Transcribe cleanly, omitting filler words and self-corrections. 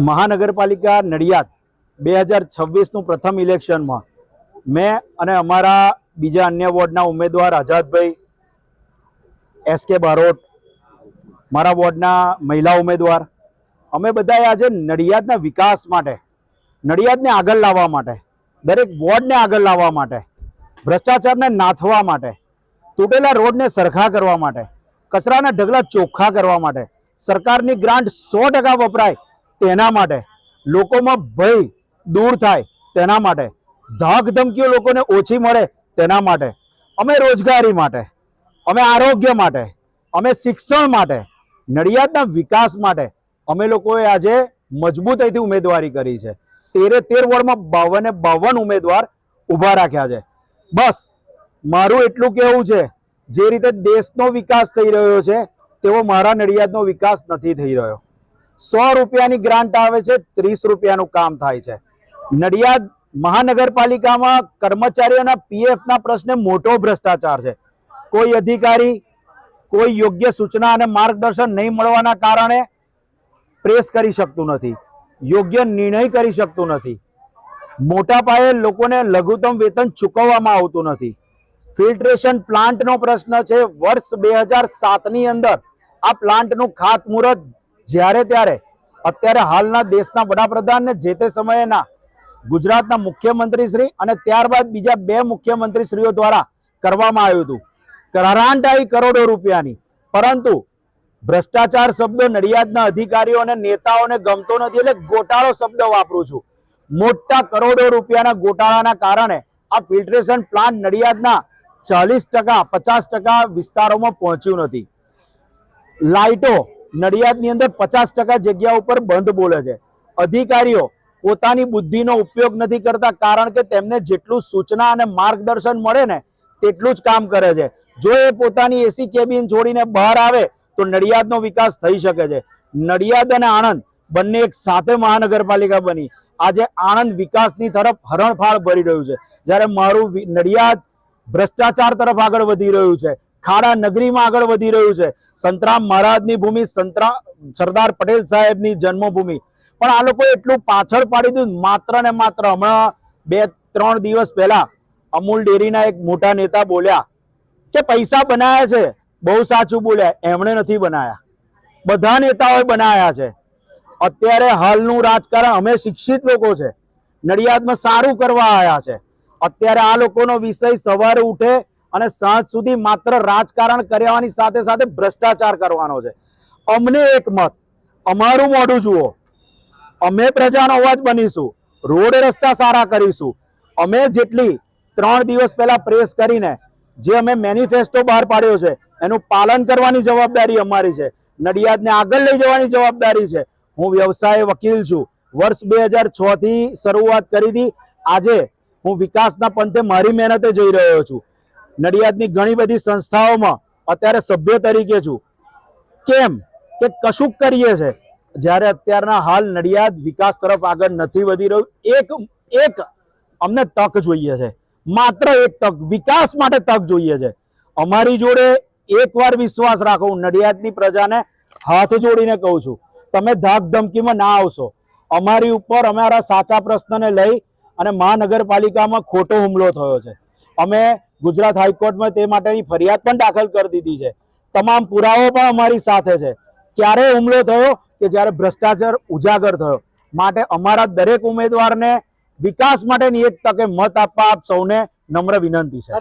મહાનગરપાલિકા નડિયાદ 2026નું પ્રથમ ઇલેક્શનમાં મેં અને અમારા બીજા અન્ય વોર્ડના ઉમેદવાર આઝાદભાઈ એસકે બારોટ, મારા વોર્ડના મહિલા ઉમેદવાર, અમે બધાએ આજે નડિયાદના વિકાસ માટે, નડિયાદને આગળ લાવવા માટે, દરેક વોર્ડને આગળ લાવવા માટે, ભ્રષ્ટાચારને નાથવા માટે, તૂટેલા રોડને સરખા કરવા માટે, કચરાના ઢગલા ચોખ્ખા કરવા માટે, સરકારની ગ્રાન્ટ 100% વપરાય તેના માટે, લોકોમાં ભય દૂર થાય તેના માટે, ધાક ધમકીઓ લોકોને ઓછી મળે તેના માટે, અમે રોજગારી માટે, અમે આરોગ્ય માટે, અમે શિક્ષણ માટે, નડિયાદના વિકાસ માટે અમે લોકોએ આજે મજબૂતાઈથી ઉમેદવારી કરી છે। 13 વોર્ડમાં 52 ઉમેદવાર ઊભા રાખ્યા છે। બસ મારું એટલું કહેવું છે, જે રીતે દેશનો વિકાસ થઈ રહ્યો છે તેવો મારા નડિયાદનો વિકાસ નથી થઈ રહ્યો। 100 રૂપિયાની ગ્રાન્ટ આવે છે, 30 રૂપિયાનું કામ થાય છે। નડિયાદ મહાનગરપાલિકામાં કર્મચારીઓના પીએફના પ્રશ્ને મોટો ભ્રષ્ટાચાર છે। કોઈ અધિકારી કોઈ યોગ્ય સૂચના અને માર્ગદર્શન નહીં મળવાના કારણે પ્રેસ કરી શકતું નથી, યોગ્ય નિર્ણય કરી શકતું નથી, મોટા પાયે લોકોને લઘુત્તમ વેતન ચૂકવવામાં આવતું નથી। ફિલ્ટ્રેશન પ્લાન્ટનો પ્રશ્ન છે। વર્ષ 2007ની અંદર આ પ્લાન્ટનું ખાતમુહૂર્ત જ્યારે ત્યારે અત્યારે હાલના દેશના વડાપ્રધાન ને જે તે સમયના ગુજરાતના મુખ્યમંત્રી શ્રી અને ત્યારબાદ બીજા 2 મુખ્યમંત્રીશ્રીઓ દ્વારા કરવામાં આવ્યું હતું। ગ્રાન્ટ આવી કરોડો રૂપિયાની, પરંતુ ભ્રષ્ટાચાર શબ્દ નડિયાદના અધિકારીઓ અને નેતાઓને ગમતો નથી, એટલે ગોટાળો શબ્દ વાપરું છું। મોટા કરોડો રૂપિયાના ગોટાળાના કારણે આ ફિલ્ટ્રેશન પ્લાન્ટ નડિયાદના 40% 50% વિસ્તારોમાં પહોંચ્યું નથી। લાઇટો નડિયાદની અંદર 50% જગ્યા ઉપર બંધ બોલે છે। અધિકારીઓ પોતાની બુદ્ધિનો ઉપયોગ નથી કરતા, કારણ કે તેમને જેટલું સૂચના અને માર્ગદર્શન મળે ને તેટલું જ કામ કરે છે। જો એ પોતાની એસી કેબિન છોડીને બહાર આવે તો નડિયાદનો વિકાસ થઈ શકે છે। નડિયાદ અને આણંદ બંને એક સાથે મહાનગરપાલિકા બની આજે આણંદ વિકાસની તરફ હરણફાળ ભરી રહ્યું છે, જ્યારે મારું નડિયાદ ભ્રષ્ટાચાર તરફ આગળ વધી રહ્યું છે, ખાડા નગરીમાં આગળ વધી રહ્યું છે। સંતરામ મહારાજની ભૂમિ, સરદાર પટેલ સાહેબની જન્મભૂમિ, પણ આ લોકો એટલું પાછળ પાડી દીધું। માત્ર ને માત્ર હમણાં 2-3 દિવસ પહેલા અમૂલ ડેરીના એક મોટા નેતા બોલ્યા કે પૈસા બનાયા છે, બહુ સાચું બોલ્યા, એમણે નથી બનાયા, બધા નેતાઓએ બનાયા છે। અત્યારે હાલનું રાજકારણ, અમે શિક્ષિત લોકો છે, નડિયાદમાં સારું કરવા આવ્યા છે। અત્યારે આ લોકોનો વિષય સવારે ઉઠે અને સાંજ સુધી માત્ર રાજકારણ કરવાની સાથે સાથે ભ્રષ્ટાચાર કરવાનો છે। અમને એક મત, અમારું મોઢું જુઓ, અમે પ્રજાનો અવાજ બનીશું, રોડ રસ્તા સારા કરીશું। અમે જેટલી 3 દિવસ પહેલા પ્રેસ કરીને જે અમે મેનિફેસ્ટો બહાર પાડ્યો છે એનું પાલન કરવાની જવાબદારી અમારી છે। નડિયાદને આગળ લઈ જવાની જવાબદારી છે। હું વ્યવસાય વકીલ છું, વર્ષ 2006 થી શરૂઆત કરી હતી। આજે હું વિકાસના પંથે મારી મહેનતે જઈ રહ્યો છું। નડિયાદની ઘણી બધી સંસ્થાઓમાં અત્યારે સભ્ય તરીકે છું। કેમ કે કશુંક કરીએ છે, જ્યારે અત્યારના હાલ નડિયાદ વિકાસ તરફ આગળ નથી વધી રહ્યું। એક અમને તક જોઈએ છે, માત્ર એક તક, વિકાસ માટે તક જોઈએ છે। અમારી જોડે એકવાર વિશ્વાસ રાખો। નડિયાદની પ્રજાને હાથ જોડીને કહું છું, તમે ધાક ધમકીમાં ના આવશો। અમારી ઉપર અમારા સાચા પ્રશ્નને લઈ અને મહાનગરપાલિકામાં ખોટો હુમલો થયો છે। અમે ગુજરાત હાઈકોર્ટમાં તે માટેની ફરિયાદ પણ દાખલ કરી દીધી છે। તમામ પુરાવો પણ અમારી સાથે છે। ક્યારે હુમલો થયો કે જ્યારે ભ્રષ્ટાચાર ઉજાગર થયો। માટે અમારા દરેક ઉમેદવારને વિકાસ માટેની એક તકે મત આપવા આપ સૌને નમ્ર વિનંતી છે।